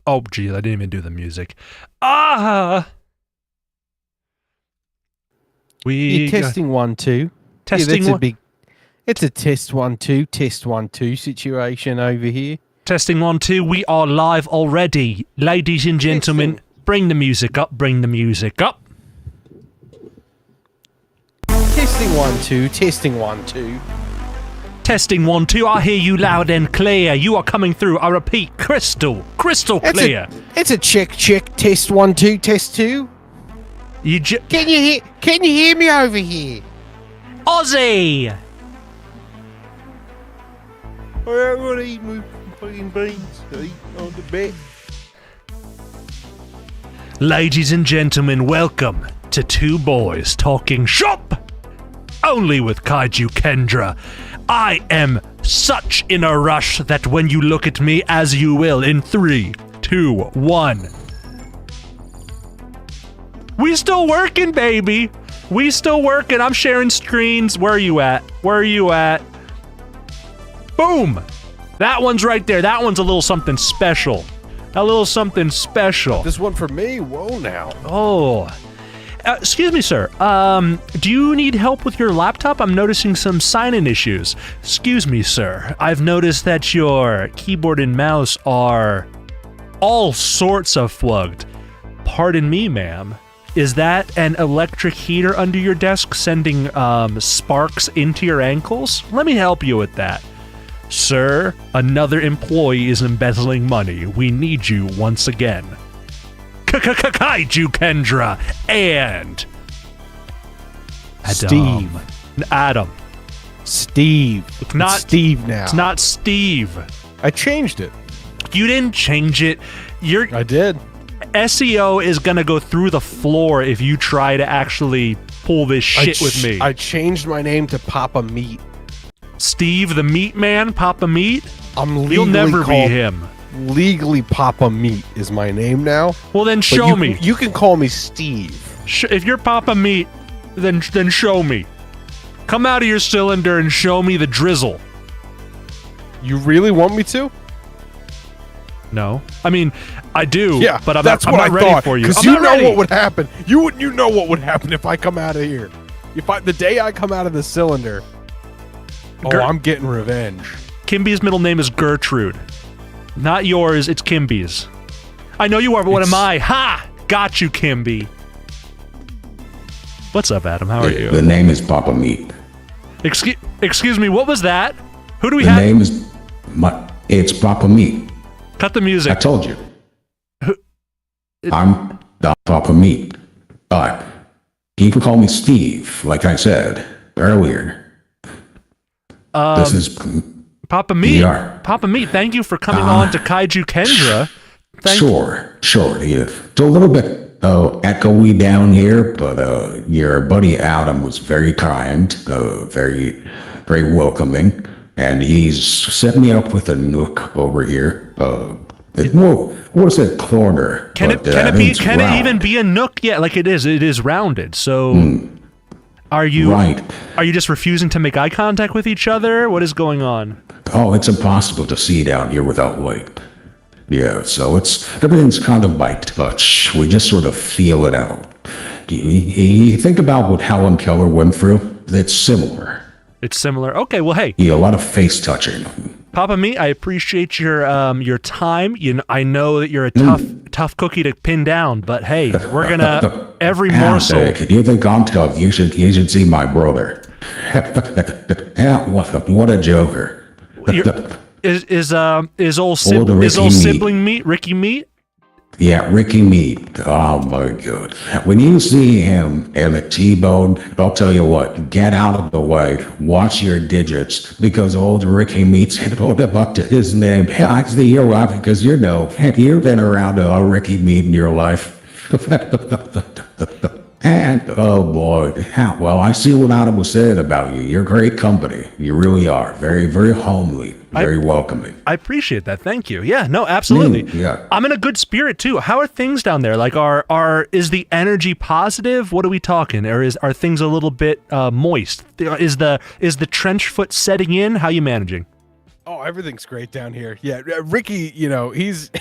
Oh, geez, I didn't even do the music. Ah! Testing 1 2. Testing It's a test 1 2, test 1 2 situation over here. Testing 1 2. We are live already, ladies and gentlemen. Bring the music up. Bring the music up. Testing 1 2, testing 1 2. Testing 1 2. I hear you loud and clear. You are coming through. I repeat, crystal clear. It's a check. Test 1 2, test 2. Can you hear me over here? Ozzy! I'm gonna eat my fucking beans. Eat on the bed. Ladies and gentlemen, welcome to Two Boys Talking Shop! Only with Kaiju Kendra. I am such in a rush that when you look at me, as you will, in 3, 2, 1. We still working, baby. We still working. I'm sharing screens. Where are you at? Boom. That one's right there. That one's a little something special. This one for me? Whoa, now. Oh. Excuse me, sir. Do you need help with your laptop? I'm noticing some sign-in issues. Excuse me, sir. I've noticed that your keyboard and mouse are all sorts of flugged. Pardon me, ma'am. Is that an electric heater under your desk sending sparks into your ankles? Let me help you with that. Sir, another employee is embezzling money. We need you once again. Kaiju Kendra and Adam. Steve. It's not Steve now. It's not Steve. I changed it. You didn't change it. I did. SEO is gonna go through the floor if you try to actually pull this shit with me. I changed my name to Papa Meat. Steve the Meat Man, Papa Meat? You'll never be him. Legally, Papa Meat is my name now. Well, then show me. You can call me Steve. If you're Papa Meat, then show me. Come out of your cylinder and show me the drizzle. You really want me to? No. I mean, I do, yeah, but I'm not ready for you. Because you know what would happen. You know what would happen if I come out of here. The day I come out of the cylinder, I'm getting revenge. Kimby's middle name is Gertrude. Not yours, it's Kimby's. I know you are, but what am I? Ha! Got you, Kimby. What's up, Adam? How are you? The name is Papa Meat. Excuse me, what was that? Who do we have? The name is... It's Papa Meat. Cut the music. I told you. I'm the Papa Meat. But you can call me Steve, like I said earlier. This is... Papa Meat. PR. Papa Meat, thank you for coming on to Kaiju Kendra. Sure. Yeah. It's a little bit echoey down here, but your buddy Adam was very kind, very, very welcoming, and he's set me up with a nook over here. What's it, corner? Can it even be a nook? Yeah, like it is rounded. So Are you just refusing to make eye contact with each other? What is going on? Oh, it's impossible to see down here without light. Yeah, so everything's kind of by touch. We just sort of feel it out. You think about what Helen Keller went through? It's similar. It's similar. Okay, well, hey. Yeah, a lot of face touching. Papa Meat, I appreciate your time. I know that you're a tough cookie to pin down, but hey, we're gonna every morsel. If you think I'm tough, you should see my brother. What a joker. Is old sibling Meat, Ricky Meat? Yeah, Ricky Meat. Oh my God. When you see him in a T-bone, I'll tell you what, get out of the way, watch your digits, because old Ricky Meat's hold up to his name. I see you're right, because you've been around Ricky Meat in your life. And, oh boy, well, I see what Adam was saying about you. You're great company. You really are. Very, very homely. Very welcoming. I appreciate that. Thank you. Yeah, no, absolutely. Yeah. I'm in a good spirit too. How are things down there? Like, is the energy positive? What are we talking? Or are things a little bit moist? Is the trench foot setting in? How are you managing? Oh, everything's great down here. Yeah, Ricky, he's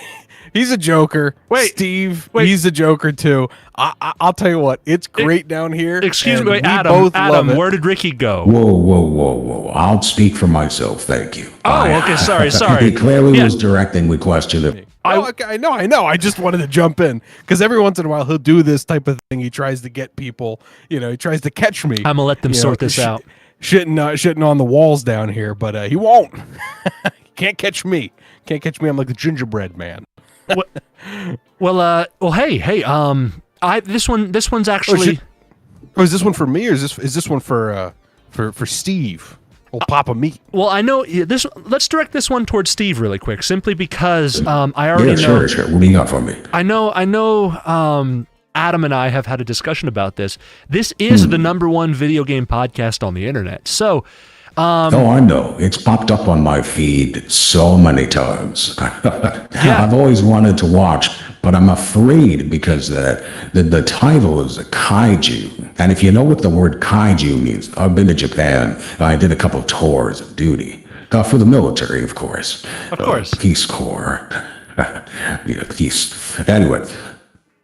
he's a joker. Wait, Steve, he's a joker too. I'll tell you what, it's great down here. Excuse and me, we Adam. both love Adam, it. where did Ricky go? Whoa. I'll speak for myself, thank you. Oh, okay, sorry. He clearly was directing the question. I know. I just wanted to jump in because every once in a while he'll do this type of thing. He tries to get people, he tries to catch me. I'm gonna let them sort this out. Shitting on the walls down here, but he won't. Can't catch me. I'm like the gingerbread man. Well, hey, this one's actually. Is this one for me, or is this one for Steve? Old Papa Meat. Well, I know this. Let's direct this one towards Steve really quick, simply because I already know. Sure. What do you got for me? I know. Adam and I have had a discussion about this. This is the #1 video game podcast on the internet. So. I know. It's popped up on my feed so many times. I've always wanted to watch, but I'm afraid because the title is a kaiju. And if you know what the word kaiju means, I've been to Japan. I did a couple of tours of duty. For the military, of course. Of course. Peace Corps. Peace. Anyway.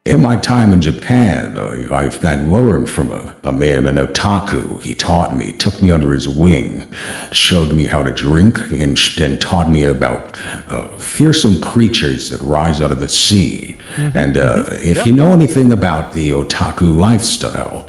In my time in Japan, I've learned from a man, an otaku. He taught me, took me under his wing, showed me how to drink, and taught me about fearsome creatures that rise out of the sea. And if you know anything about the otaku lifestyle,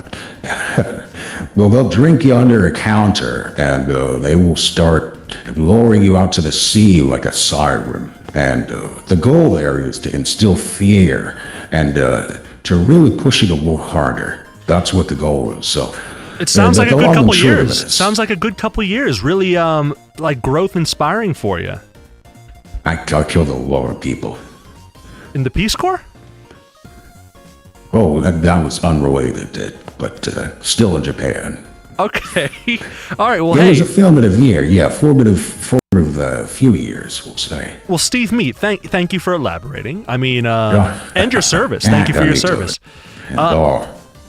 well, they'll drink you under a counter, and they will start lowering you out to the sea like a siren. And the goal there is to instill fear and to really push you to work harder. That's what the goal is. So it sounds like a good couple years. Sounds like a good couple years. Really, like growth inspiring for you. I killed a lot of people. In the Peace Corps? Oh, that was unrelated, but still in Japan. Okay. All right. Well, it was a formative year. Yeah, formative few years, we'll say. Well, Steve Meat, thank you for elaborating. I mean, and your service. Thank you for your service.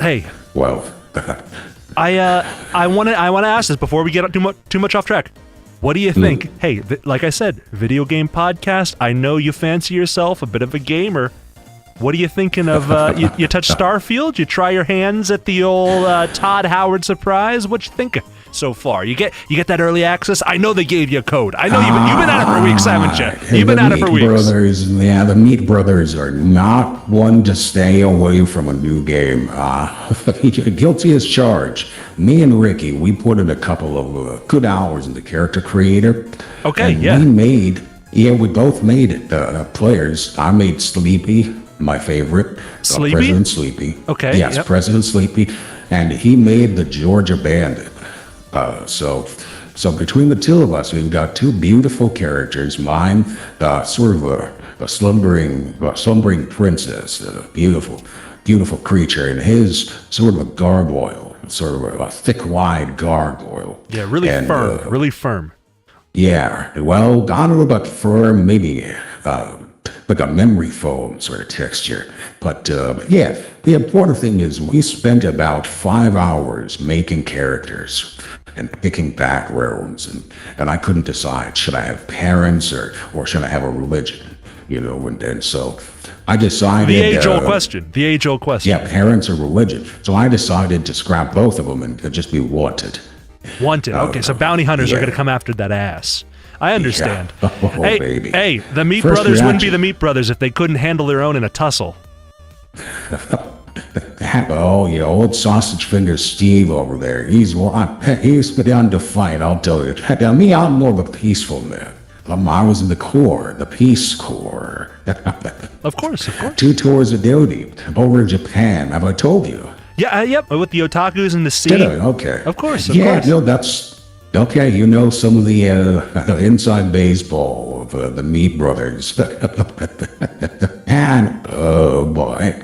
Hey. Well, I want to ask this before we get too much off track. What do you think? Hey, like I said, video game podcast. I know you fancy yourself a bit of a gamer. What are you thinking of? You touch Starfield? You try your hands at the old Todd Howard surprise? What you think so far? You get that early access? I know they gave you a code. I know you've been at it for weeks, haven't you? You've been at it for weeks. The Meat Brothers are not one to stay away from a new game. Guilty as charged. Me and Ricky, we put in a couple of good hours into Character Creator. Okay, and we both made players. I made Sleepy, my favorite. Sleepy? President Sleepy. Okay. Yes, President Sleepy. And he made the Georgia Bandit. So between the two of us, we've got two beautiful characters. Mine, sort of a slumbering princess, a beautiful creature, and his sort of a gargoyle, sort of a thick, wide gargoyle. Yeah, really firm. Yeah, well, I don't know about firm, maybe like a memory foam sort of texture. But the important thing is we spent about 5 hours making characters and picking backgrounds, and I couldn't decide, should I have parents or should I have a religion, and so I decided... The age-old question. Yeah, parents or religion. So I decided to scrap both of them and just be wanted. Wanted. Okay, so bounty hunters are going to come after that ass. I understand. Yeah. Oh, baby. Hey, the Meat Brothers wouldn't be the Meat Brothers if they couldn't handle their own in a tussle. Oh, yeah, old sausage finger Steve over there. He's been to fight, I'll tell you. Now, me, I'm more of a peaceful man. I was in the Corps, the Peace Corps. Of course. 2 tours of duty over in Japan. Have I told you? Yeah, yep. With the otakus in the sea. Did I? Okay. Of course. That's okay. You know some of the inside baseball of the Meat Brothers. And oh boy.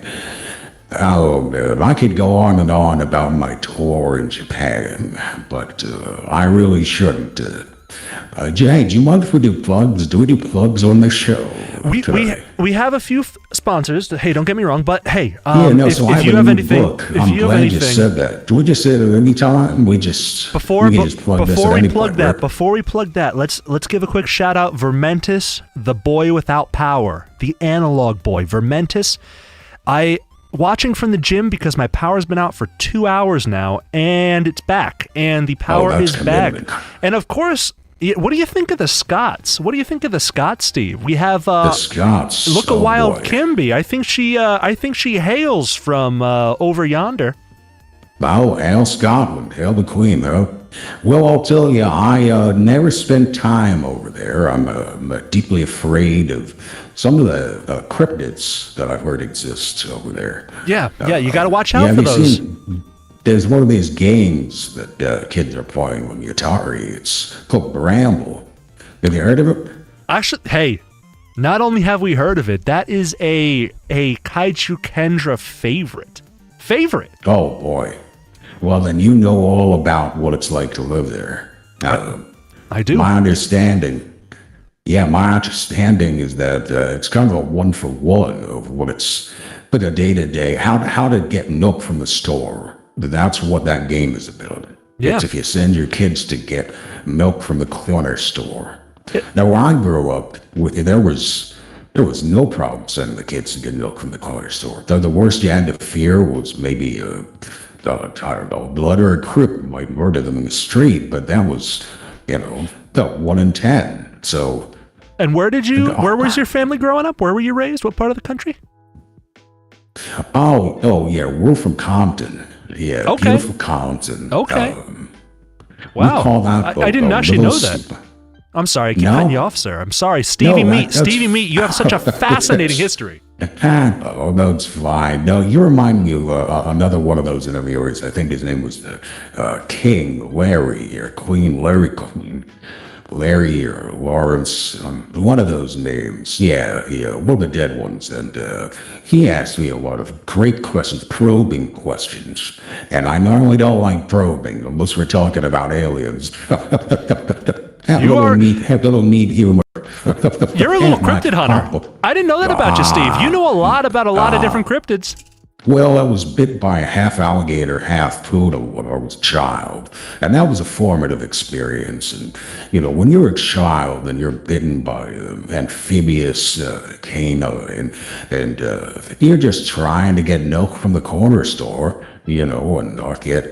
Oh, man, I could go on and on about my tour in Japan, but I really shouldn't. Jay, do you mind if we do plugs? Do we do plugs on the show? We have a few sponsors. Hey, don't get me wrong, but hey, so if you have anything, I'm glad you said that. Do we just say it any time? Before we plug that, let's give a quick shout out. Vermentis, the boy without power, the analog boy. Vermentis, watching from the gym because my power's been out for 2 hours now, and it's back, and the power is back. And of course, what do you think of the Scots? What do you think of the Scots, Steve? We have the Scots. Look a Wild Kimby. I think she hails from over yonder. Oh, hail Scotland, hail the Queen, though. Well, I'll tell you, I never spent time over there. I'm deeply afraid of some of the cryptids that I've heard exist over there. Yeah, you got to watch out for those. There's one of these games that kids are playing on the Atari. It's called Bramble. Have you heard of it? Actually, hey, not only have we heard of it, that is a Kaiju Kendra favorite. Oh, boy. Well, then you know all about what it's like to live there. I do. My understanding is that it's kind of a one-for-one of what it's for the day-to-day, how to get milk from the store. That's what that game is about. Yeah. It's if you send your kids to get milk from the corner store. Now, where I grew up, there was no problem sending the kids to get milk from the corner store. The worst you had to fear was maybe I don't know, blood or a crip might murder them in the street, but that was, the 1 in 10. So. And where was your family growing up? Where were you raised? What part of the country? Oh yeah, we're from Compton. Yeah, okay. Beautiful Compton. Okay. Wow. I didn't actually know that. I'm sorry, I keep cutting you off, sir. I'm sorry. Stevie Meat, you have such a fascinating history. Oh, that's fine. No, you remind me of another one of those interviewers. I think his name was King Larry or Queen Larry Queen. Larry or Lawrence, one of those names. Yeah, one of the dead ones. And he asked me a lot of great questions, probing questions. And I normally don't like probing, unless we're talking about aliens. Have a little meat humor. You're a little cryptid hunter. I didn't know that about you, Steve. You know a lot about a lot of different cryptids. Well, I was bit by a half alligator, half poodle when I was a child. And that was a formative experience. And, when you're a child and you're bitten by an amphibious canine and you're just trying to get milk from the corner store, and not get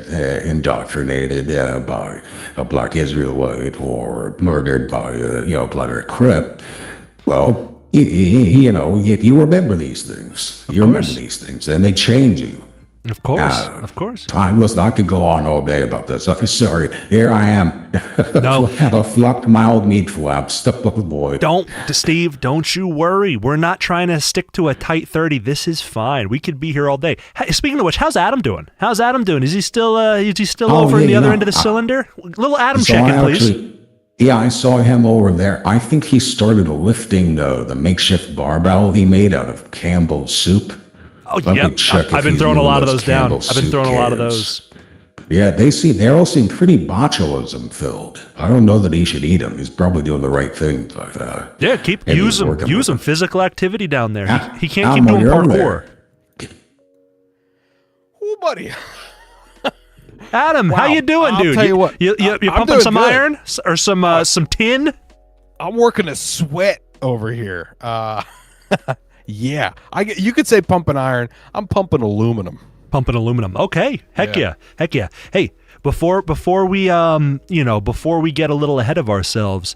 indoctrinated by a black Israelite or murdered by a blood or a crip, well, you remember these things. Remember these things, and they change you. Of course. Listen, I could go on all day about this. I'm sorry. Here I am. No. I flocked my old meat flap. Step up, boy. Steve, don't you worry. We're not trying to stick to a tight 30. This is fine. We could be here all day. Hey, speaking of which, how's Adam doing? Is he still over in the other end of the cylinder? Little Adam check-in, please. Yeah, I saw him over there. I think he started lifting the makeshift barbell he made out of Campbell's soup. Oh, yeah. I've been throwing a lot of those down. Yeah, they all seem pretty botulism filled. I don't know that he should eat them. He's probably doing the right thing. But, use some physical activity down there. He can't keep doing parkour. Oh, buddy. Adam, how you doing, dude? I'll tell you what. You pumping some iron or some tin? I'm working a sweat over here. Yeah. You could say pumping iron. I'm pumping aluminum. Okay. Heck yeah. Hey, before we get a little ahead of ourselves,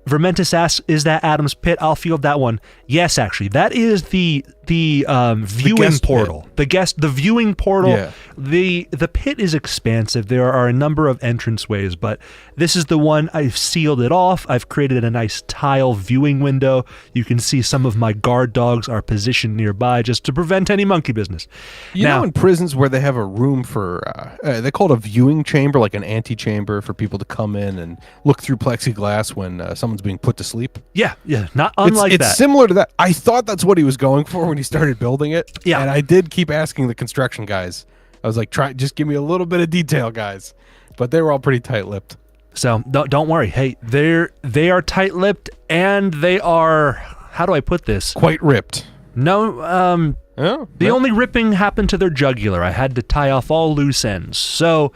Vermentis asks, "Is that Adam's pit?" I'll field that one. Yes, actually, that is the viewing portal. The viewing portal. Yeah. The pit is expansive. There are a number of entranceways, but this is the one. I've sealed it off. I've created a nice tile viewing window. You can see some of my guard dogs are positioned nearby just to prevent any monkey business. You know in prisons where they have a room for, they call it a viewing chamber, like an antechamber for people to come in and look through plexiglass when someone's being put to sleep? Yeah. Not unlike that. It's similar to that. I thought that's what he was going for when he started building it. Yeah. And I did keep asking the construction guys. I was like, just give me a little bit of detail, guys. But they were all pretty tight-lipped. So don't worry. Hey, they are tight-lipped and they are, how do I put this? Quite ripped. No, Oh, the no. only ripping happened to their jugular. I had to tie off all loose ends. So,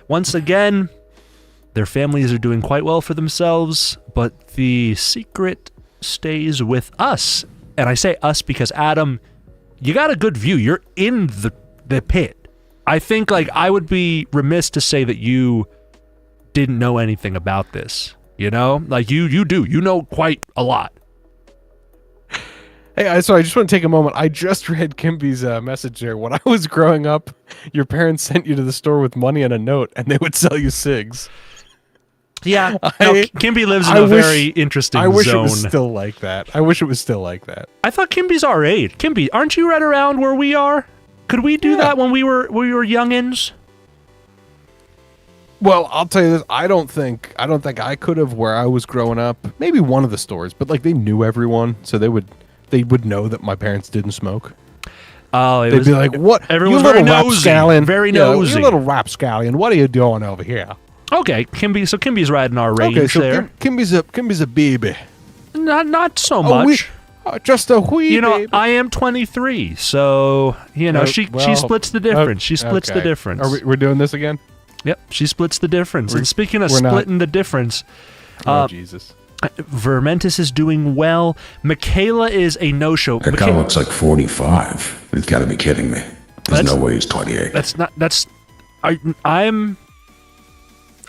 once again, their families are doing quite well for themselves, but the secret stays with us. And I say us because, Adam, you got a good view. You're in the pit. I think, like, I would be remiss to say that you didn't know anything about this. You know? Like, you do. You know quite a lot. Hey, I just want to take a moment. I just read Kimby's message there. When I was growing up, your parents sent you to the store with money and a note, and they would sell you cigs. Yeah. No, Kimby lives in a very interesting I wish zone. it was still like that. I wish it was still like that. I thought Kimby's our age. Kimby, aren't you right around where we are? Could we do that when we were youngins? Well, I'll tell you this. I don't think I could have where I was growing up. Maybe one of the stores, but like they knew everyone, so they would know that my parents didn't smoke. Oh, They'd be like, "What? Everyone's you little very nosy. rapscallion. Very Yeah, nosy. you little rapscallion. What are you doing over here?" Okay, Kimby. So Kimby's riding our range Okay, so there. Kimby's a baby. Not so A wee- much. just a wee You know, baby. I am 23, so you know she splits the difference. She splits the okay. difference. We're doing this again? Yep, she splits the difference. And speaking of we're not- splitting the difference, Oh Jesus! Vermentis is doing well. Michaela is a no-show. That guy looks like 45. You've got to be kidding me. There's no way he's 28.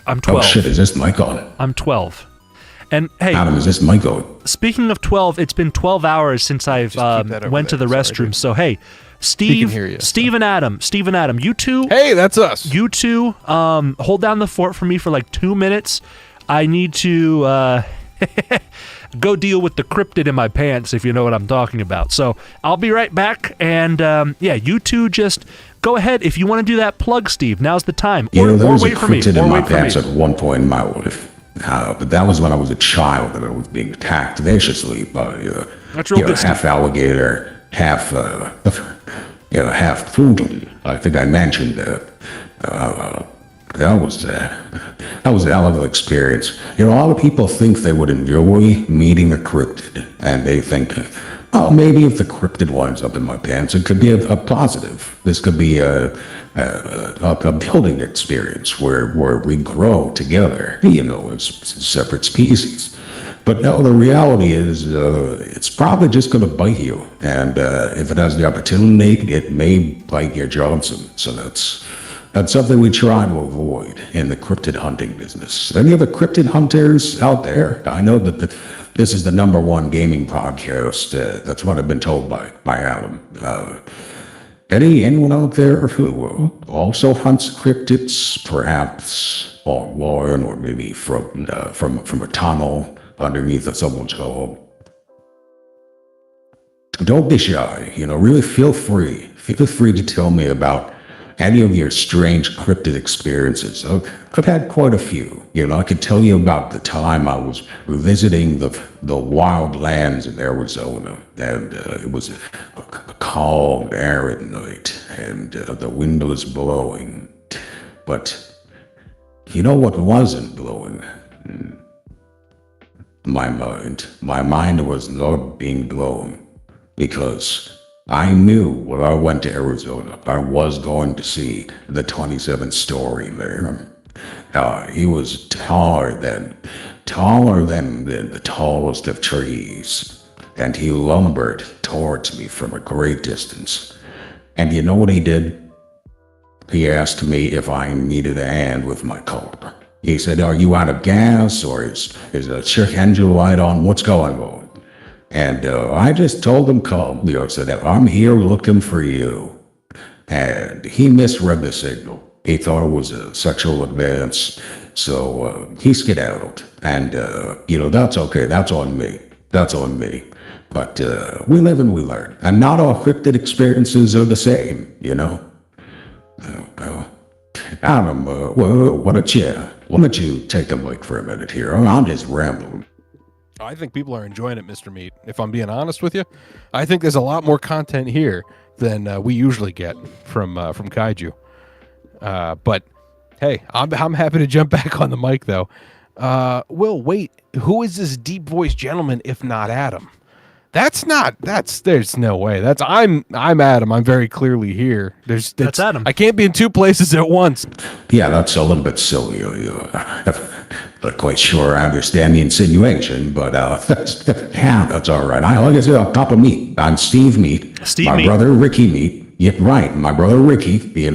I'm 12. Oh shit, is this mic on? I'm 12. And hey, Adam, is this mic on? speaking of 12, it's been 12 hours since I've Just keep that over went to the there. Sorry, restroom. dude. So hey, He can hear you, Steve and Adam, you two, Hey, that's us. hold down the fort for me for like 2 minutes. I need to go deal with the cryptid in my pants, if you know what I'm talking about. So I'll be right back. And yeah, you two just go ahead. If you want to do that plug, Steve, now's the time. You know, there or was a wait for me. cryptid Or in my wait for me. pants at one point in my life. But that was when I was a child and I was being attacked viciously by That's real good half alligator, half half poodle. I think I mentioned that. That was a hell of an experience. You know, a lot of people think they would enjoy meeting a cryptid, and they think, oh, maybe if the cryptid winds up in my pants, it could be a positive. This could be a building experience where we grow together, you know, as separate species. But no, the reality is it's probably just going to bite you. And if it has the opportunity, it may bite your Johnson. So that's something we try to avoid in the cryptid hunting business. Any other cryptid hunters out there? I know that this is the #1 gaming podcast. That's what I've been told by Adam. Anyone out there who also hunts cryptids, perhaps online or maybe from a tunnel underneath someone's home? Don't be shy. You know, really feel free. Feel free to tell me about any of your strange cryptid experiences. I've had quite a few. You know, I could tell you about the time I was visiting the wild lands in Arizona, and it was a calm, arid night, and the wind was blowing. But you know what wasn't blowing? My mind. My mind was not being blown, because I knew when I went to Arizona, I was going to see the 27th story there. He was taller than the tallest of trees, and he lumbered towards me from a great distance. And you know what he did? He asked me if I needed a hand with my car. He said, "Are you out of gas, or is the check engine light on? What's going on?" And I just told him calmly, I said, "I'm here looking for you." And he misread the signal. He thought it was a sexual advance, so he skedaddled. And, you know, that's okay. That's on me. That's on me. But we live and we learn. And not all cryptid experiences are the same, you know? Adam, why don't you take the mic for a minute here? I'm just rambling. I think people are enjoying it, Mr. Meat. If I'm being honest with you, I think there's a lot more content here than we usually get from Kaiju. But hey, I'm happy to jump back on the mic though. Will, wait, who is this deep voiced gentleman if not Adam? There's no way. I'm Adam. I'm very clearly here. That's Adam. I can't be in two places at once. Yeah, that's a little bit silly. Not quite sure I understand the insinuation, but yeah, that's all right. Like I said, Papa Meat. I'm Steve Meat. Steve my Meat. brother Ricky Meat. Yeah, right. My brother Ricky. He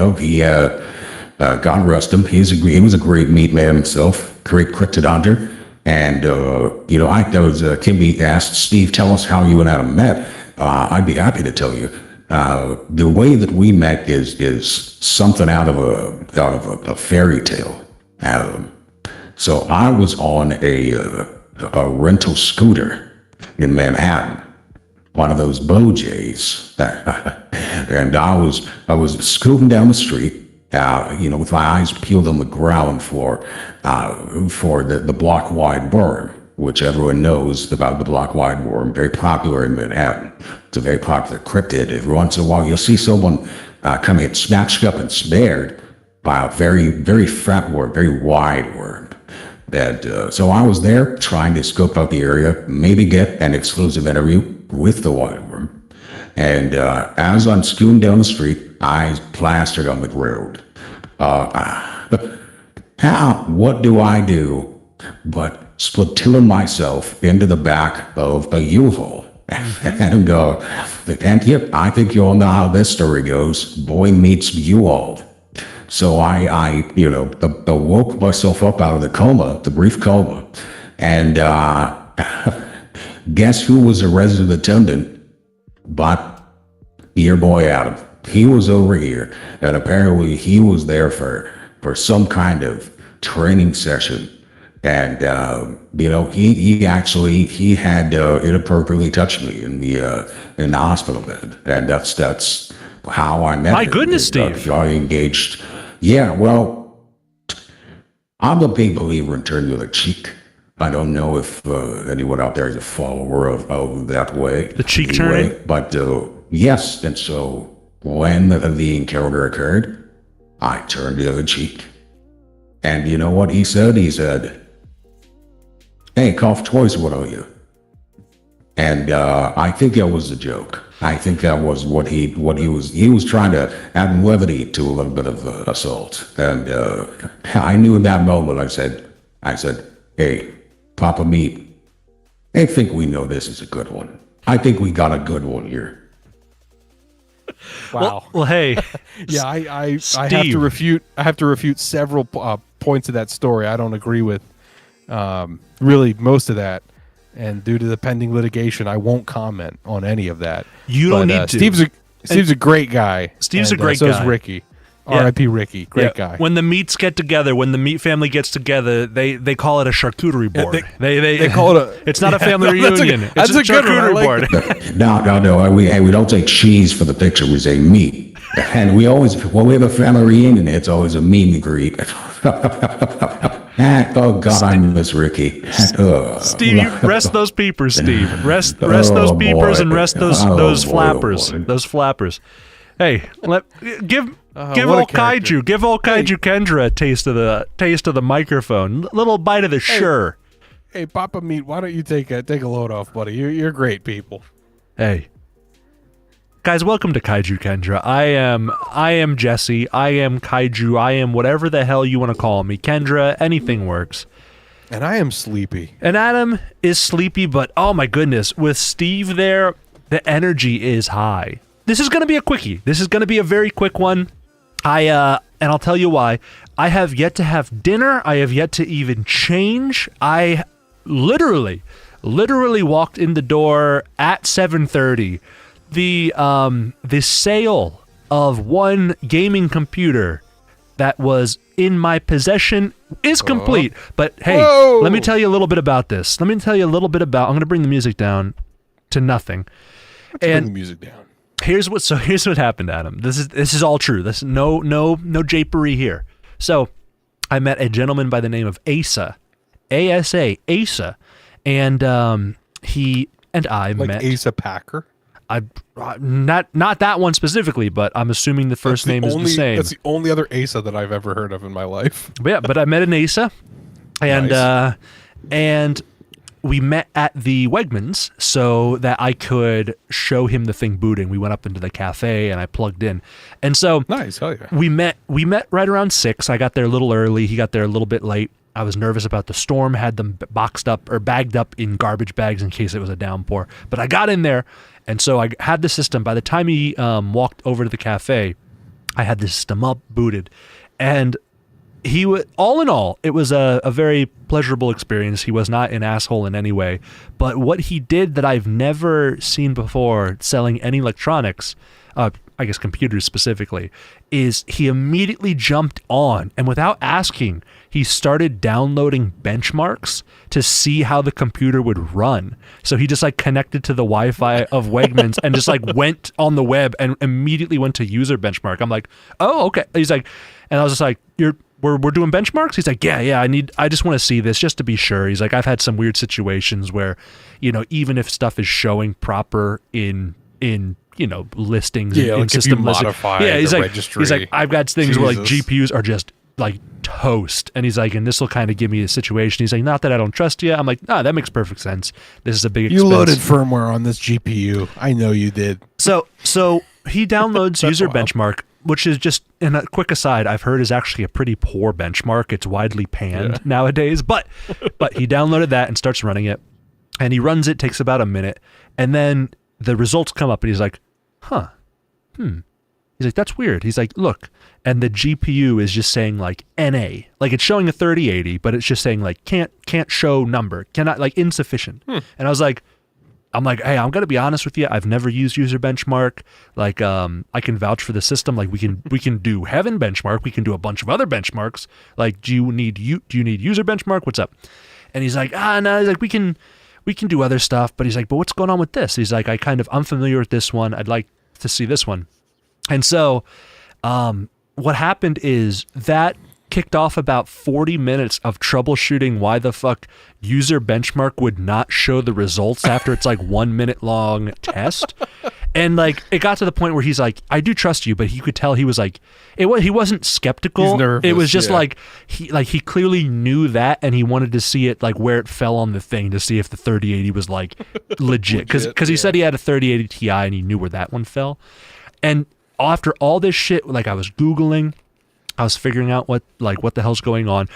God rest him. He was a great meat man himself. Great cryptid hunter. And Kimby asked Steve, tell us how you and Adam met. I'd be happy to tell you. The way that we met is something out of a fairy tale. So I was on a rental scooter in Manhattan, one of those Bojays, and I was scooting down the street. With my eyes peeled on the ground for the block wide worm, which everyone knows about the block wide worm, very popular in Manhattan. It's a very popular cryptid. Every once in a while, you'll see someone come in snatched up and snared by a very, very fat worm, very wide worm. So I was there trying to scope out the area, maybe get an exclusive interview with the wide worm. And as I'm scooting down the street, eyes plastered on the road. What do I do but splatoon myself into the back of a U-Haul? And yep, I think you all know how this story goes. Boy meets U-Haul. So I woke myself up out of the brief coma, and guess who was a resident attendant? But your boy Adam. He was over here, and apparently he was there for some kind of training session. And he had inappropriately touched me in the hospital bed, and that's how I met him. My goodness, Steve! I engaged. Yeah, well, I'm a big believer in turning the cheek. I don't know if anyone out there is a follower of that way. The cheek turning? But yes, and so when the encounter occurred, I turned the other cheek. And you know what he said? He said, "Hey, cough twice, what are you?" And I think that was a joke. I think that was what he was trying to add levity to a little bit of assault. And I knew in that moment, I said, "Hey, Papa Meat, I think we know this is a good one. I think we got a good one here." Wow. Well, hey. Yeah, I have Steve. to refute. I have to refute several points of that story. I don't agree with really most of that, and due to the pending litigation, I won't comment on any of that. You don't need to. Steve's a great guy. Steve's a great so guy. So is Ricky. Yeah. R.I.P. Ricky. Great guy. When the meats get together, when the meat family gets together, they call it a charcuterie board. They call it a. It's not a family reunion. That's it's a good one. I charcuterie like board. No. We don't say cheese for the picture. We say meat. And we always, when we have a family reunion, it's always a meet and greet. Oh God, I miss Ricky. Steve, rest those peepers, Steve. Rest those peepers boy. and rest those Oh, boy, flappers. oh, boy. Those flappers. Hey, give what a old character. Kaiju, give old Kaiju Kendra a taste of the microphone. Little bite of the sure. Hey, Papa Meat, why don't you take a load off, buddy? You're great people. Hey. Guys, welcome to Kaiju Kendra. I am Jesse. I am Kaiju. I am whatever the hell you want to call me. Kendra, anything works. And I am sleepy. And Adam is sleepy, but oh my goodness, with Steve there, the energy is high. This is going to be a quickie. This is going to be a very quick one. And I'll tell you why. I have yet to have dinner. I have yet to even change. I literally walked in the door at 7:30. The sale of one gaming computer that was in my possession is complete. But hey, Whoa. Let me tell you a little bit about this. I'm going to bring the music down to nothing. Bring the music down. Here's what happened, Adam. This is all true. This is no japery here. So I met a gentleman by the name of Asa, Asa, and he and I Like met Asa Packer. not that one specifically, but I'm assuming the first name is the same. That's the only other Asa that I've ever heard of in my life. But yeah, but I met an Asa, and Nice. and we met at the Wegmans so that I could show him the thing booting. We went up into the cafe and I plugged in. And so Nice, hell yeah. we met right around 6. I got there a little early. He got there a little bit late. I was nervous about the storm, had them boxed up or bagged up in garbage bags in case it was a downpour. But I got in there, and so I had the system. By the time he walked over to the cafe, I had the system up, booted. And he was, all in all, it was a very pleasurable experience. He was not an asshole in any way. But what he did that I've never seen before selling any electronics, I guess computers specifically, is he immediately jumped on and without asking, he started downloading benchmarks to see how the computer would run. So he just like connected to the Wi-Fi of Wegmans and just like went on the web and immediately went to user benchmark. I'm like, oh, okay. He's like, and I was just like, we're doing benchmarks? He's like, yeah, I just want to see this just to be sure. He's like, I've had some weird situations where, even if stuff is showing proper in listings and like system if you modify the registry. He's like, I've got things where like GPUs are just like toast. And he's like, and this will kind of give me a situation. He's like, not that I don't trust you. I'm like, that makes perfect sense. This is a big expense. You loaded firmware on this GPU. I know you did. So he downloads user benchmark, which is just, in a quick aside, I've heard is actually a pretty poor benchmark. It's widely panned nowadays, but he downloaded that and starts running it, and he runs it, takes about a minute, and then the results come up and he's like, He's like, that's weird. He's like, look, and the GPU is just saying like NA, like it's showing a 3080, but it's just saying like can't show number, cannot, like insufficient. And I was like, hey, I'm gonna be honest with you. I've never used user benchmark. Like, I can vouch for the system. Like, we can do Heaven benchmark. We can do a bunch of other benchmarks. Like, do you need user benchmark? What's up? And he's like, no. He's like, we can do other stuff. But he's like, but what's going on with this? He's like, I'm familiar with this one. I'd like to see this one. And so, what happened is that kicked off about 40 minutes of troubleshooting why the fuck user benchmark would not show the results after it's like 1 minute long test. And like, it got to the point where he's like, I do trust you, but he could tell he was like, he wasn't skeptical. He's nervous, it was just like, he clearly knew that, and he wanted to see it like where it fell on the thing to see if the 3080 was like legit. Cause he said he had a 3080 Ti and he knew where that one fell. And after all this shit, like I was Googling, I was figuring out what the hell's going on.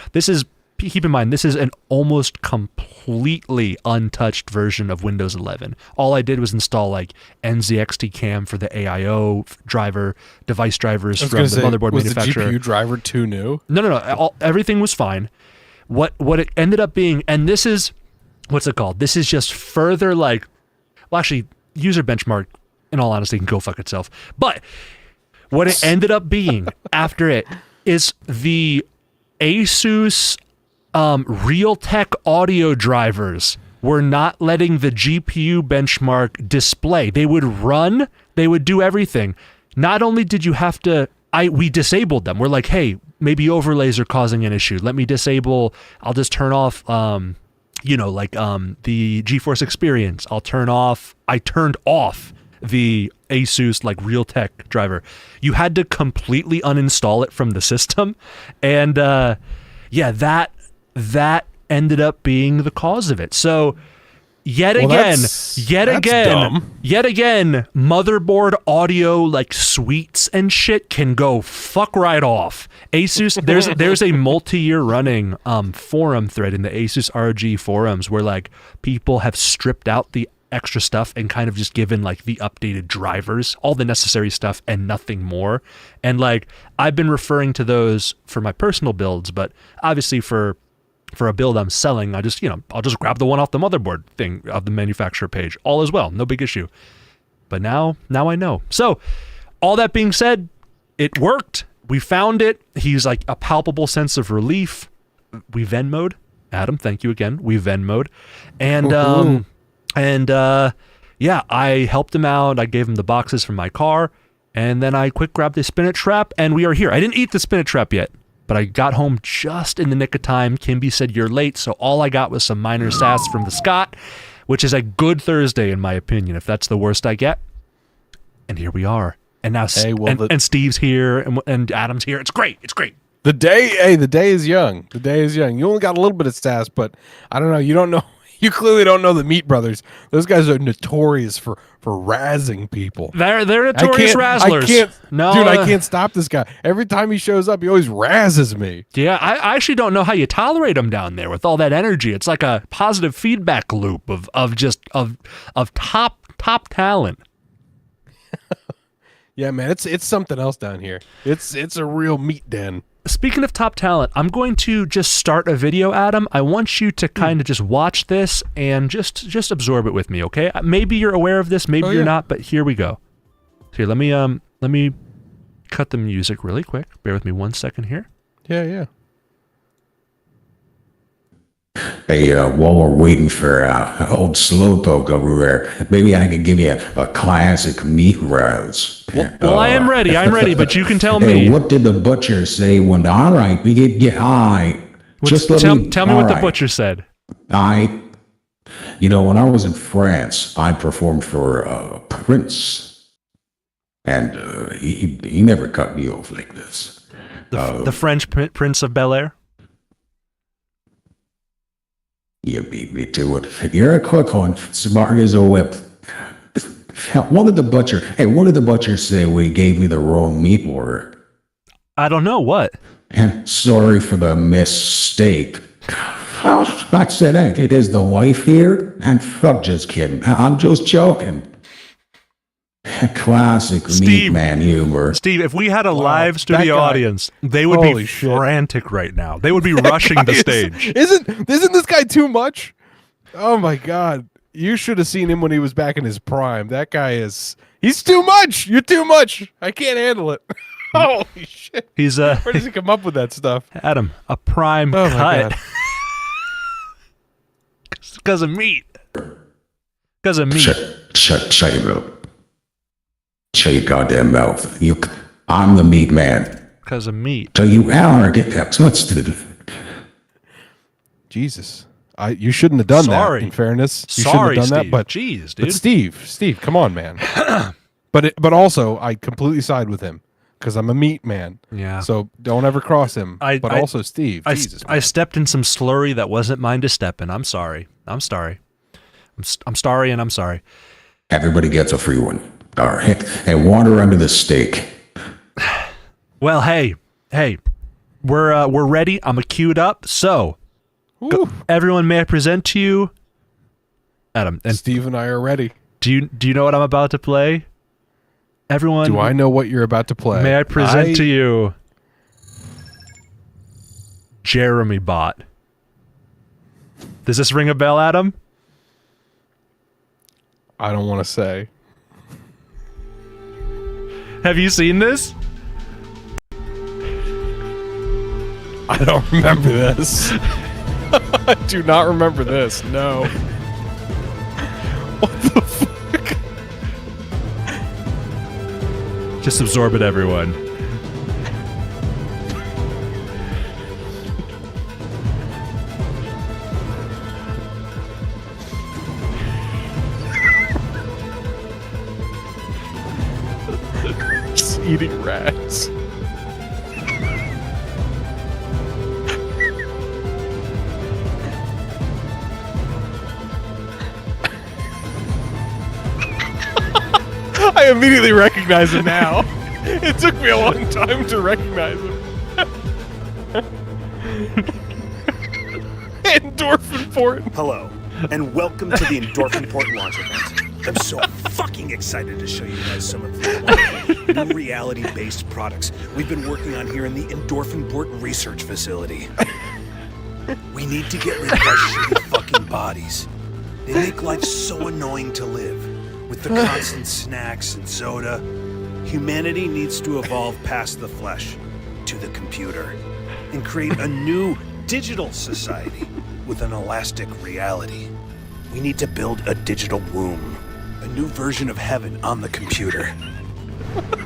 Keep in mind, this is an almost completely untouched version of Windows 11. All I did was install like NZXT cam for the AIO driver, device drivers from the motherboard manufacturer. Was the GPU driver too new? No. Everything was fine. What it ended up being, and this is, what's it called? This is just further like, well, actually, user benchmark, in all honesty, can go fuck itself. But what it ended up being after it is the Asus Realtek audio drivers were not letting the GPU benchmark display. They would run, they would do everything. Not only did you have to, we disabled them. We're like, hey, maybe overlays are causing an issue. Let me disable, I'll just turn off, the GeForce Experience. I turned off the Asus like Realtek driver. You had to completely uninstall it from the system, and that ended up being the cause of it. So yet again, motherboard audio like suites and shit can go fuck right off. Asus, there's a multi-year running forum thread in the Asus ROG forums where like people have stripped out the extra stuff and kind of just given like the updated drivers, all the necessary stuff and nothing more. And like, I've been referring to those for my personal builds, but obviously for a build I'm selling, I'll just grab the one off the motherboard thing of the manufacturer page, all as well, no big issue. But now I know. So all that being said, it worked. We found it. He's like a palpable sense of relief. We Venmo'd. Adam, thank you again. We Venmo'd. And I helped him out. I gave him the boxes from my car, and then I quick grabbed the spinach wrap, and we are here. I didn't eat the spinach wrap yet, but I got home just in the nick of time. Kimby said, you're late, so all I got was some minor sass from the Scott, which is a good Thursday in my opinion, if that's the worst I get. And here we are. And now and Steve's here, and Adam's here. It's great. It's great. The day is young. You only got a little bit of sass, but I don't know. You don't know You clearly don't know the Meat Brothers. Those guys are notorious for razzing people. They're notorious razzlers. I can't, no, dude, I can't stop this guy. Every time he shows up, he always razzes me. Yeah, I actually don't know how you tolerate him down there with all that energy. It's like a positive feedback loop of top talent. Yeah, man, it's something else down here. It's a real meat den. Speaking of top talent, I'm going to just start a video, Adam. I want you to kind of just watch this and just absorb it with me, okay? Maybe you're aware of this, maybe you're not, but here we go. Here, let me cut the music really quick. Bear with me 1 second here. Yeah. Hey, while we're waiting for old Slowpoke over there, maybe I could give you a classic meat roast. Well, I'm ready, but you can tell Hey, me. what did the butcher say when, all right, we get, all right. Tell me what the butcher said. When I was in France, I performed for a prince, and he never cut me off like this. The French Prince of Bel-Air? You beat me to it. You're a quick one, smart as a whip. What did the butcher say when he gave me the wrong meat order? I don't know, what? Sorry for the mistake. I said, hey, it is the wife here? And fuck, just kidding. I'm just joking. Classic meat man humor. Steve, if we had a live studio audience, they would be frantic right now. They would be rushing the stage. Isn't this guy too much? Oh my God. You should have seen him when he was back in his prime. That guy he's too much. You're too much. I can't handle it. Holy shit. Where does he come up with that stuff? Adam, a prime cut. Because of meat. Because of meat. Shut your mouth. Shut your goddamn mouth. I'm the meat man. Because of meat. So you arrogant. Jesus. You shouldn't have done that, in fairness. You shouldn't have done Steve. that, but jeez, dude. But Steve, come on, man. but also, I completely side with him because I'm a meat man. Yeah. So don't ever cross him. Also, Steve, Jesus, I stepped in some slurry that wasn't mine to step in. I'm sorry. I'm sorry, and I'm sorry. Everybody gets a free one. All right. Hey, water under the steak. Well, hey, we're ready. I'm queued up. So, everyone, may I present to you, Adam and Steve and I are ready. Do you know what I'm about to play? Everyone, do I know what you're about to play? May I present to you, Jeremy Bot? Does this ring a bell, Adam? I don't want to say. Have you seen this? I don't remember this. I do not remember this. No. What the fuck? Just absorb it, everyone. Just eating rats. I immediately recognize him now. It took me a long time to recognize him. Endorphin Port. Hello, and welcome to the Endorphin Port launch event. I'm so fucking excited to show you guys some of the wonderful new reality-based products we've been working on here in the Endorphin Port research facility. We need to get rid of our shitty fucking bodies. They make life so annoying to live. With the constant snacks and soda, humanity needs to evolve past the flesh to the computer and create a new digital society with an elastic reality. We need to build a digital womb, a new version of heaven on the computer.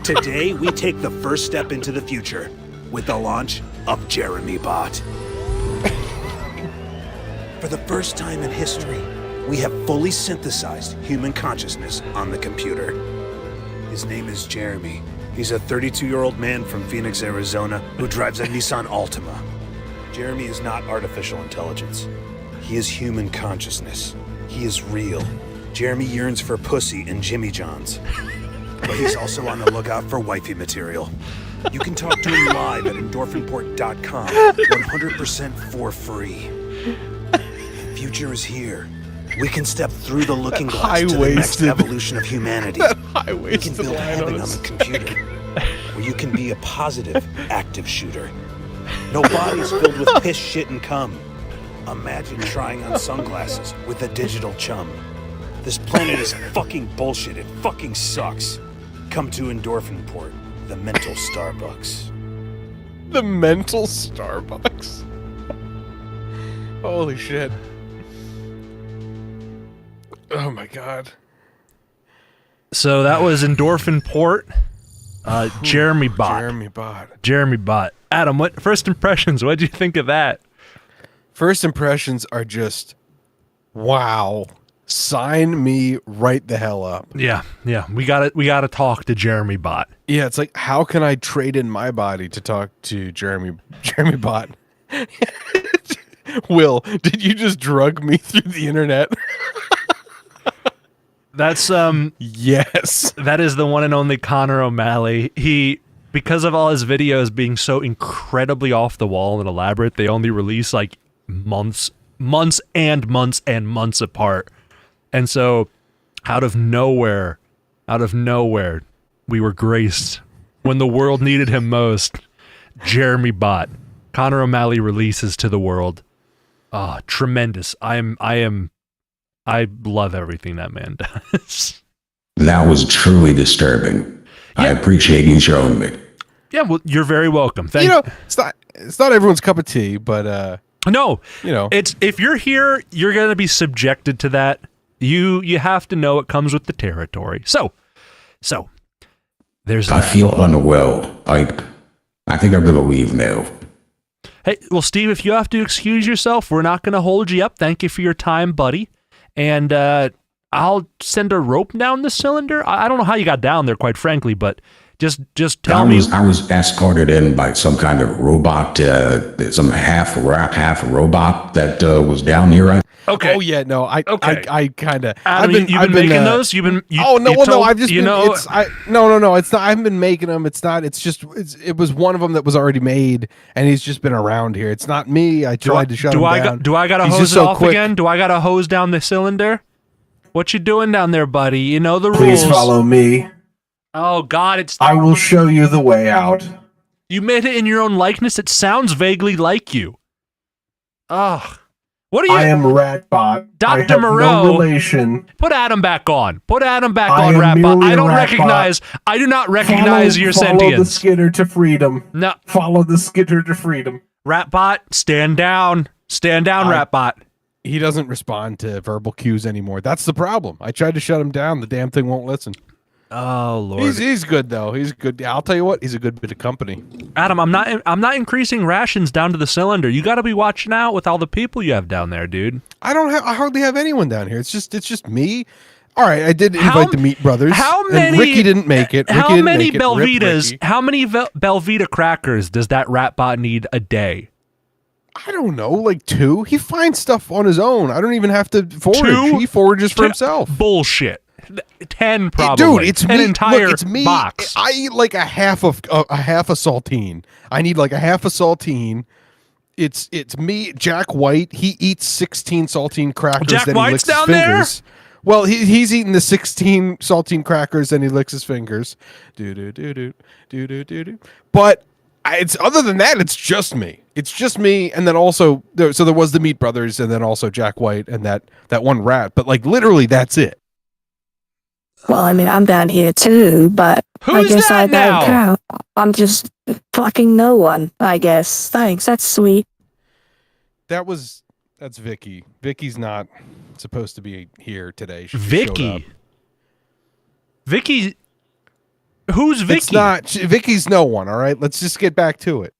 Today, we take the first step into the future with the launch of Jeremy Bot. For the first time in history, we have fully synthesized human consciousness on the computer. His name is Jeremy. He's a 32-year-old man from Phoenix, Arizona, who drives a Nissan Altima. Jeremy is not artificial intelligence. He is human consciousness. He is real. Jeremy yearns for pussy and Jimmy Johns. But he's also on the lookout for wifey material. You can talk to him live at endorphinport.com, 100% for free. Future is here. We can step through the looking glass to the next evolution of humanity. We can build heaven on the computer, where you can be a positive, active shooter. No bodies filled with piss, shit, and cum. Imagine trying on sunglasses with a digital chum. This planet is fucking bullshit. It fucking sucks. Come to Endorphin Port, the mental Starbucks. The mental Starbucks. Holy shit. Oh my god. So that was Endorphin Port. Jeremy Bot. Jeremy Bot. Adam, what first impressions? What did you think of that? First impressions are just, wow. Sign me right the hell up. Yeah. We gotta talk to Jeremy Bot. Yeah, it's like, how can I trade in my body to talk to Jeremy Bot? Will, did you just drug me through the internet? That's yes. That is the one and only Connor O'Malley. He, because of all his videos being so incredibly off the wall and elaborate, they only release like months and months apart. And so out of nowhere, we were graced when the world needed him most. Jeremy Bot. Connor O'Malley releases to the world. Tremendous. I love everything that man does. That was truly disturbing. I appreciate you showing me. Yeah, well, you're very welcome. Thank it's not everyone's cup of tea, but no, you know, it's if you're here, you're gonna be subjected to that. You have to know it comes with the territory. So there's. I feel unwell. I think I'm gonna leave now. Hey, well, Steve, if you have to excuse yourself, we're not gonna hold you up. Thank you for your time, buddy. And I'll send a rope down the cylinder. I don't know how you got down there, quite frankly, but just tell me. I was escorted in by some kind of robot, some half rat, half robot that was down here. Okay. Oh yeah, no, I kind of. You've been making those. I've just been. No. It's not. I haven't been making them. It's not. It's just. It was one of them that was already made, and he's just been around here. It's not me. I tried to shut him down. Do I got to hose it off again? Do I got to hose down the cylinder? What you doing down there, buddy? You know the rules. Please follow me. Oh God, I will show you the way out. You made it in your own likeness. It sounds vaguely like you. Ugh. What are you? I am Ratbot. Dr. Moreau. No relation. Put Adam back on. Put Adam back on, Ratbot. I do not recognize your sentience. Follow the skitter to freedom. No. Follow the skitter to freedom. Ratbot, stand down. Stand down, Ratbot. He doesn't respond to verbal cues anymore. That's the problem. I tried to shut him down. The damn thing won't listen. Oh Lord. He's good though. He's good. I'll tell you what. He's a good bit of company. Adam, I'm not increasing rations down to the cylinder. You got to be watching out with all the people you have down there, dude. I hardly have anyone down here. It's just me. All right, I did invite the Meat Brothers. How many? And Ricky didn't make it. How many Belvitas? How many Belvita crackers does that Ratbot need a day? I don't know, like 2. He finds stuff on his own. I don't even have to forage. 2? He forages for himself. Bullshit. 10 probably. Dude, it's 10 me. entire Look, it's me. box. I eat like a half a saltine. I need like a half a saltine. It's me, Jack White. He eats 16 saltine crackers. Jack then White's he licks down his fingers. Well, he's eating the 16 saltine crackers and he licks his fingers. But it's other than that, it's just me. It's just me, and then also there was the Meat Brothers, and then also Jack White and that one rat. But like literally, that's it. Well, I mean, I'm down here too, but Who's I guess that I don't now? count. I'm just fucking no one, I guess. Thanks, that's sweet. That's Vicky. Vicky's not supposed to be here today. She just showed up. Vicky. Vicky. Who's Vicky? It's not. Vicky's no one. All right, let's just get back to it.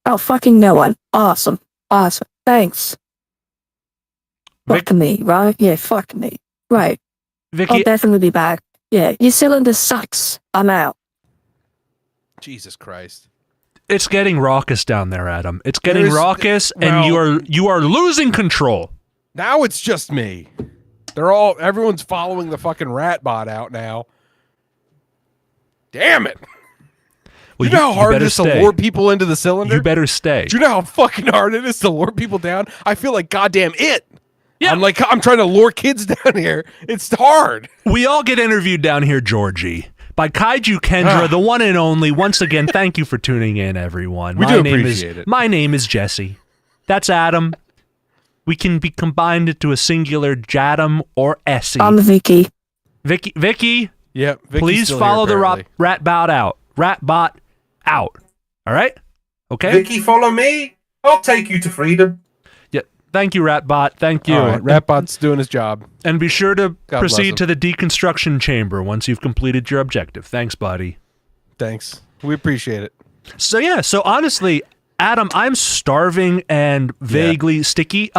Oh, fucking no one. Awesome. Thanks. Fuck me, right? Yeah, fuck me. Right. Vicky. I'll definitely be back. Yeah, your cylinder sucks. I'm out. Jesus Christ. It's getting raucous down there, Adam. It's getting There's- raucous, well- and you are losing control. Now it's just me. Everyone's following the fucking rat bot out now. Damn it. Well, you know how hard it better is to stay. lure people into the cylinder? You better stay. Do you know how fucking hard it is to lure people down? I feel like goddamn it. Yeah. I'm trying to lure kids down here. It's hard. We all get interviewed down here, Georgie, by Kaiju Kendra, the one and only. Once again, thank you for tuning in, everyone. We do appreciate it. My name is Jesse. That's Adam. We can be combined into a singular Jadam or Essie. I'm Vicky. Vicky, Yeah. please follow the rat bot out. Rat bot out. All right? Okay? Vicky, follow me. I'll take you to freedom. Yeah. Thank you, rat bot. Thank you. All right, Ratbot's doing his job. And be sure to bless proceed him. to the deconstruction chamber once you've completed your objective. Thanks, buddy. Thanks. We appreciate it. So yeah, so honestly, Adam, I'm starving and vaguely sticky.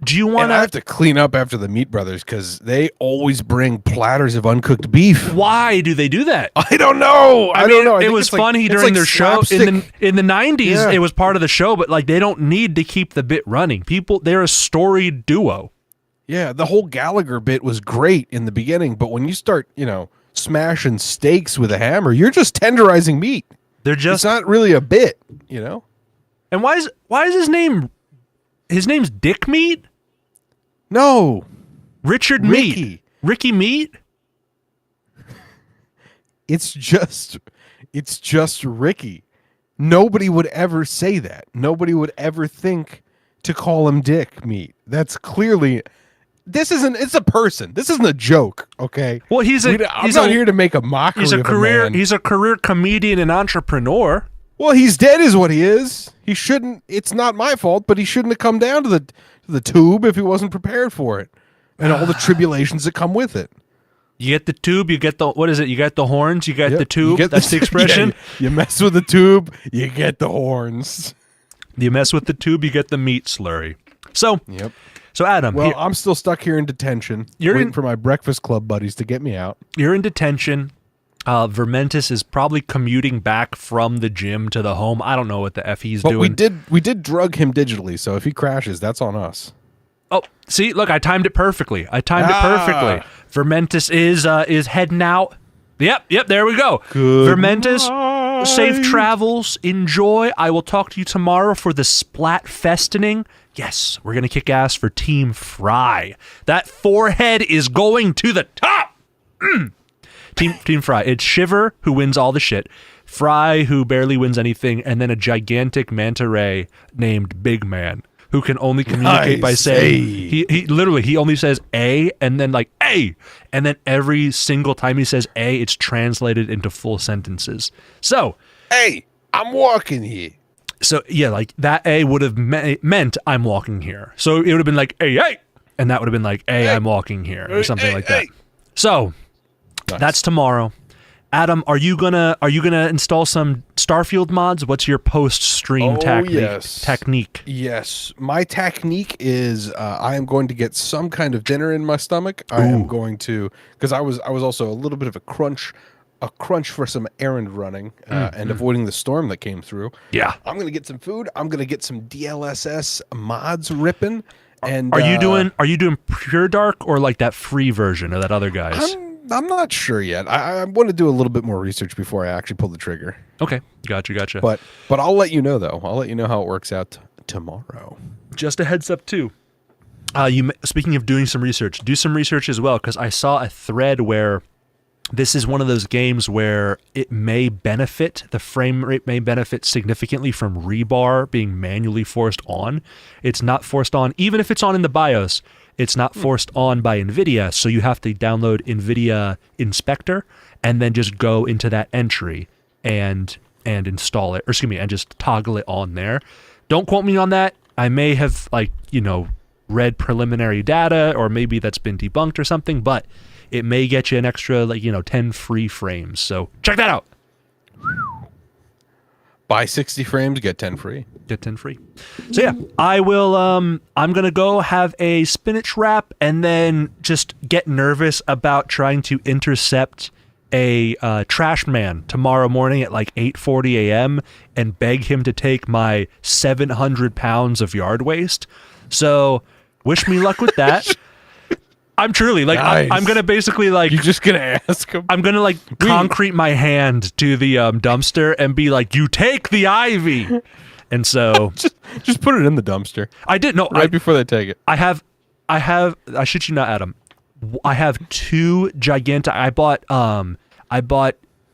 Do you want And I have to clean up after the Meat Brothers because they always bring platters of uncooked beef. Why do they do that? I don't know. I don't know. I It think was it's like- funny it's during like their show slapstick. in the 90s. Yeah. It was part of the show, but like they don't need to keep the bit running. They're a storied duo. Yeah, the whole Gallagher bit was great in the beginning, but when you start, smashing steaks with a hammer, you're just tenderizing meat. They're It's just not really a bit, you know? And why is his name's Dick Meat? No. Richard Ricky. Meat. Ricky Meat? It's just Ricky. Nobody would ever say that. Nobody would ever think to call him Dick Meat. That's clearly it's a person. This isn't a joke, okay? Well, I'm not here to make a mockery He's a of career a man. he's a career comedian and entrepreneur. Well, he's dead is what he is. He shouldn't it's not my fault, but he shouldn't have come down to the tube if he wasn't prepared for it. And all the tribulations that come with it. You get the tube, you get what is it? You got the horns, you got Yep, the tube. you get That's the expression. Yeah, you mess with the tube, you get the horns. You mess with the tube, you get the meat slurry. So, Yep. so Adam, Well, I'm still stuck here in detention, waiting for my Breakfast Club buddies to get me out. you're in detention. Vermentis is probably commuting back from the gym to the home. I don't know what the F he's But doing. we did drug him digitally, so if he crashes, that's on us. Oh, see, look, I timed it perfectly. It perfectly. Vermentis is heading out. Yep, there we go. Good Vermentis, safe travels. Enjoy. I will talk to you tomorrow for the Splat Festening. Yes, we're going to kick ass for Team Fry. That forehead is going to the top. Team Fry. It's Shiver who wins all the shit, Fry who barely wins anything, and then a gigantic manta ray named Big Man who can only communicate by Nice. saying Hey. he literally only says A and then like A, and then every single time he says A, it's translated into full sentences. So Hey, I'm walking here. so yeah, like that A would have meant I'm walking here. So it would have been like hey, and that would have been like hey, I'm walking here or something like that. So Nice. that's tomorrow. Adam, are you gonna install some Starfield mods? What's your post-stream technique? Yes, my technique is I am going to get some kind of dinner in my stomach. I am going to because I was also a little bit of a crunch for some errand running and avoiding the storm that came through. Yeah. I'm going to get some food. I'm going to get some DLSS mods ripping. And Are you doing Pure Dark or like that free version or that other guy's? I'm not sure yet. I want to do a little bit more research before I actually pull the trigger. Okay, gotcha. But I'll let you know though. I'll let you know how it works out tomorrow. Just a heads up too. Speaking of doing some research, do some research as well because I saw a thread where this is one of those games where it may benefit, the frame rate may benefit significantly from rebar being manually forced on. It's not forced on, even if it's on in the BIOS, it's not forced on by NVIDIA, so you have to download NVIDIA Inspector and then just go into that entry and install it, or excuse me, and just toggle it on there. Don't quote me on that. I may have read preliminary data, or maybe that's been debunked or something, but it may get you an extra 10 free frames. So check that out. Buy 60 frames, get 10 free. Get 10 free. So yeah, I will I'm going to go have a spinach wrap and then just get nervous about trying to intercept a trash man tomorrow morning at like 8:40 a.m. and beg him to take my 700 pounds of yard waste. So Wish me luck with that. I'm truly like Nice. I'm gonna basically like You're just gonna ask him. I'm gonna like concrete my hand to the dumpster and be like, "You take the ivy," and so just put it in the dumpster I did no. right before they take it. I have. I shit you not, Adam. I have 2 gigantic. I bought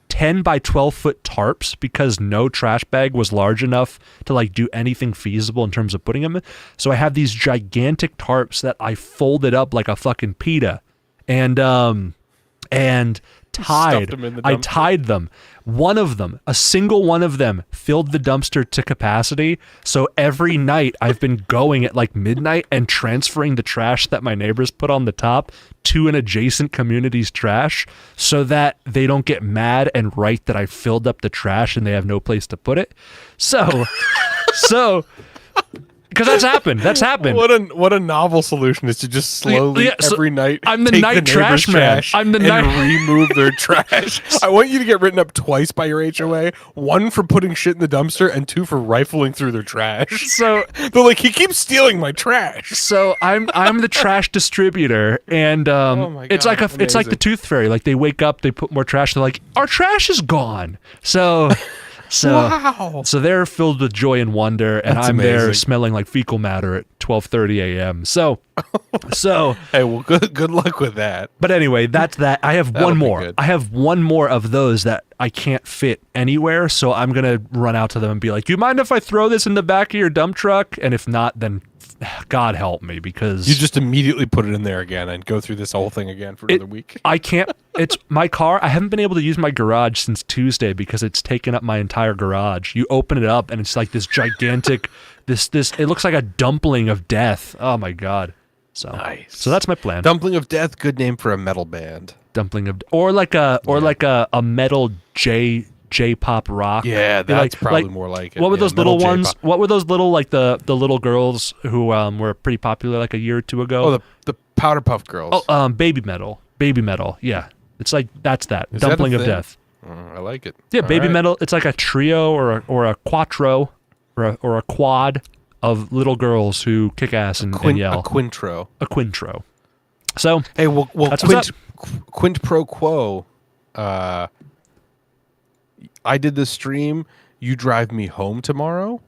10 by 12 foot tarps because no trash bag was large enough to like do anything feasible in terms of putting them in. So I have these gigantic tarps that I folded up like a fucking pita and tied. them in the I dumpster. tied them. One of them, a single one of them, filled the dumpster to capacity. So every night I've been going at like midnight and transferring the trash that my neighbors put on the top to an adjacent community's trash so that they don't get mad and write that I filled up the trash and they have no place to put it. So because that's happened. That's happened. What a novel solution is to just slowly Yeah, so every night I'm the take night the trash neighbor's man. trash I'm the and night- remove their trash. I want you to get written up twice by your HOA. 1 for putting shit in the dumpster and 2 for rifling through their trash. So They're like, he keeps stealing my trash. So I'm the trash distributor, and my it's God, like it's like the amazing. Tooth Fairy. Like they wake up, they put more trash. They're like, our trash is gone. So Wow. so they're filled with joy and wonder, and That's I'm there amazing. smelling like fecal matter at 12:30 a.m. So Hey, well, good luck with that. but anyway, that's that. I have That'll one be more. good. I have one more of those that I can't fit anywhere. So I'm gonna run out to them and be like, "You mind if I throw this in the back of your dump truck?" And if not, then God help me, because You just immediately put it in there again and go through this whole thing again for another week. I can't. It's my car. I haven't been able to use my garage since Tuesday because it's taken up my entire garage. You open it up and it's like this gigantic, this. It looks like a dumpling of death. Oh my God. So Nice. So that's my plan. Dumpling of Death, good name for a metal band. Dumpling of, or like a metal J-pop rock. Yeah, Like- that's probably like- more like it. What were Yeah, those metal little ones? J-pop. What were those little like the little girls who were pretty popular like a year or two ago? Oh, the Powder Puff Girls. Baby metal. Baby metal. Yeah, it's like that's that Is that a dumpling of thing? death. I like it. Yeah, All baby right. metal. It's like a trio or a quattro or a quad of little girls who kick ass and yell. A quintro. A quintro. So Hey, well That's what's quint pro quo. I did this stream. You drive me home tomorrow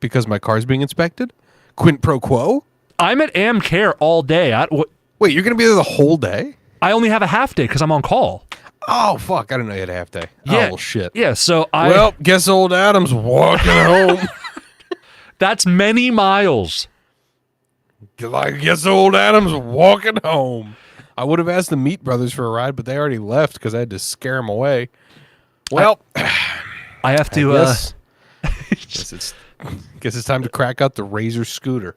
because my car's being inspected. Quint pro quo. I'm at AmCare all day. Wait, you're gonna be there the whole day? I only have a half day because I'm on call. Oh fuck! I didn't know you had a half day. Yeah. Oh well, shit. Yeah, so Well, guess old Adam's walking home. that's many miles. I guess old Adam's walking home. I would have asked the Meat Brothers for a ride, but they already left because I had to scare them away. Well, I have to guess it's time to crack out the Razor scooter.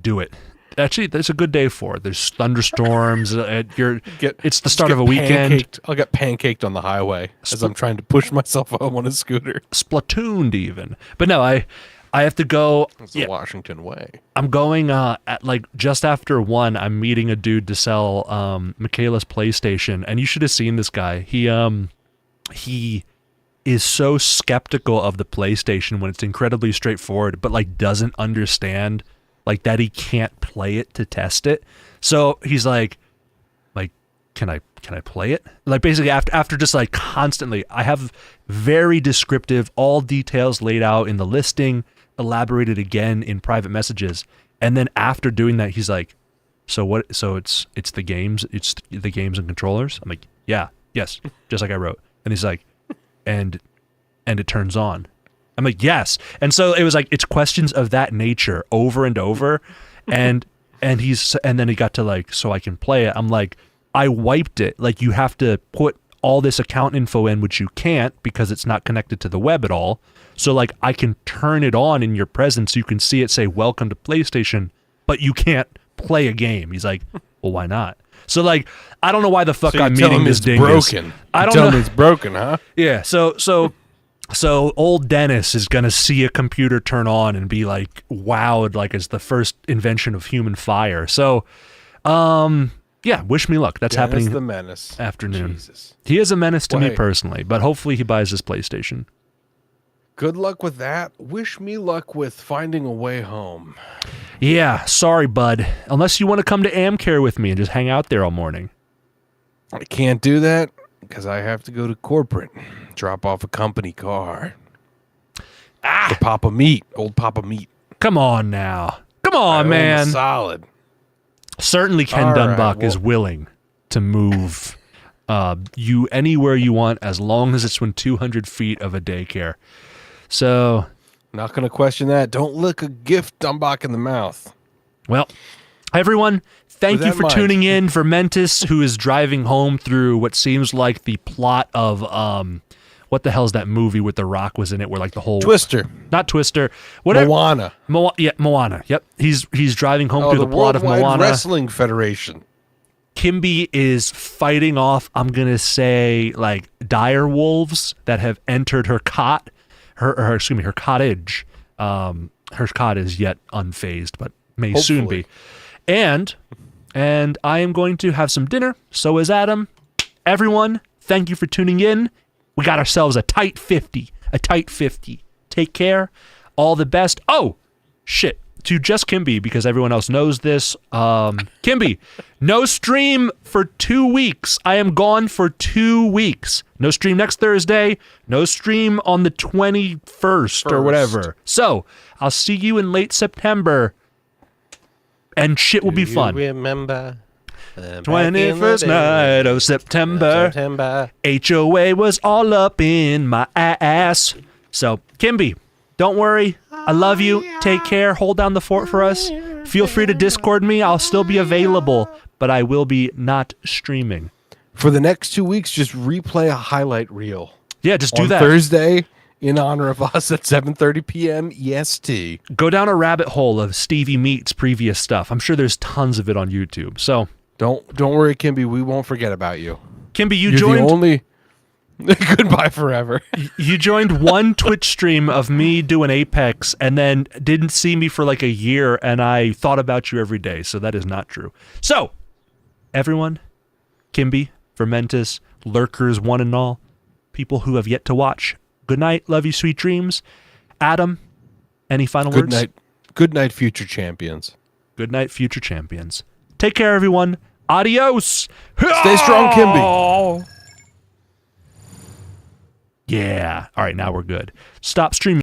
do it. Actually, that's a good day for it. There's thunderstorms. It's the start Get of a weekend. I'll get pancaked on the highway as I'm trying to push myself home on a scooter. Splatooned even. But no, I have to go. It's the Washington way. I'm going at like just after 1. I'm meeting a dude to sell Michaela's PlayStation, and you should have seen this guy. He is so skeptical of the PlayStation when it's incredibly straightforward, but like doesn't understand like that he can't play it to test it. So he's like can I play it? Like basically after just like constantly, I have very descriptive, all details laid out in the listing, elaborated again in private messages. And then after doing that, he's like, so it's the games, it's the games and controllers? I'm like, yes, just like I wrote. And he's like, and it turns on. I'm like, yes. And so it was like, it's questions of that nature over and over. And then he got to like, so I can play it. I'm like, I wiped it. Like, you have to put all this account info in, which you can't because it's not connected to the web at all. So like, I can turn it on in your presence. You can see it say, welcome to PlayStation, but you can't play a game. He's like, well, why not? So like, I don't know why the fuck So I'm you tell meeting him this it's dingus. broken. I You don't tell know. him it's broken, huh? Yeah. So old Dennis is gonna see a computer turn on and be like wowed, like it's the first invention of human fire. So, yeah, wish me luck. That's happening the menace. afternoon. Jesus. He is a menace to me Wait. personally, but hopefully he buys this PlayStation. Good luck with that. Wish me luck with finding a way home. Yeah, sorry, bud. Unless you want to come to Amcare with me and just hang out there all morning. I can't do that because I have to go to corporate, drop off a company car. For Papa Meat, old Papa Meat. Come on now. Come I on, own man. the solid. Certainly Ken All right, Dunbuck is willing to move you anywhere you want as long as it's within 200 feet of a daycare. So, Not going to question that. Don't look a gift Dunbach in the mouth. well, everyone, thank With you that for in mind. tuning in for Mentis, who is driving home through what seems like the plot of what the hell's that movie with The Rock was in it, where like the whole Twister. not Twister, whatever. Moana. Moana. Yep, he's driving home through the the plot of Worldwide Moana. Wrestling Federation. Kimby is fighting off, I'm gonna say, like dire wolves that have entered her cot, her cottage. Her cot is yet unfazed, but may soon Hopefully. be. And I am going to have some dinner. So is Adam. Everyone, thank you for tuning in. We got ourselves a tight 50. A tight 50. Take care. All the best. Oh, shit. To just Kimby, because everyone else knows this. Kimby, no stream for 2 weeks. I am gone for 2 weeks. No stream next Thursday. No stream on the 21st or whatever. So, I'll see you in late September. And shit will be fun. Remember 21st night of September. HOA was all up in my ass. So, Kimby, don't worry. I love you. Take care. Hold down the fort for us. Feel free to Discord me. I'll still be available, but I will be not streaming. For the next 2 weeks, just replay a highlight reel. Yeah, just do on that. Thursday in honor of us at 7:30 p.m. EST. Go down a rabbit hole of Stevie Meat's previous stuff. I'm sure there's tons of it on YouTube. So, Don't worry, Kimby. We won't forget about you. Kimby, you You're joined. the only. Goodbye forever. You joined one Twitch stream of me doing Apex and then didn't see me for like a year, and I thought about you every day, so that is not true. So, everyone, Kimby, Fermentus, Lurkers, one and all, people who have yet to watch, good night, love you, sweet dreams. Adam, any final Good words? night. Good night, future champions. Good night, future champions. Take care, everyone. Adios. Stay strong, Kimby. Yeah. All right, now we're good. Stop streaming.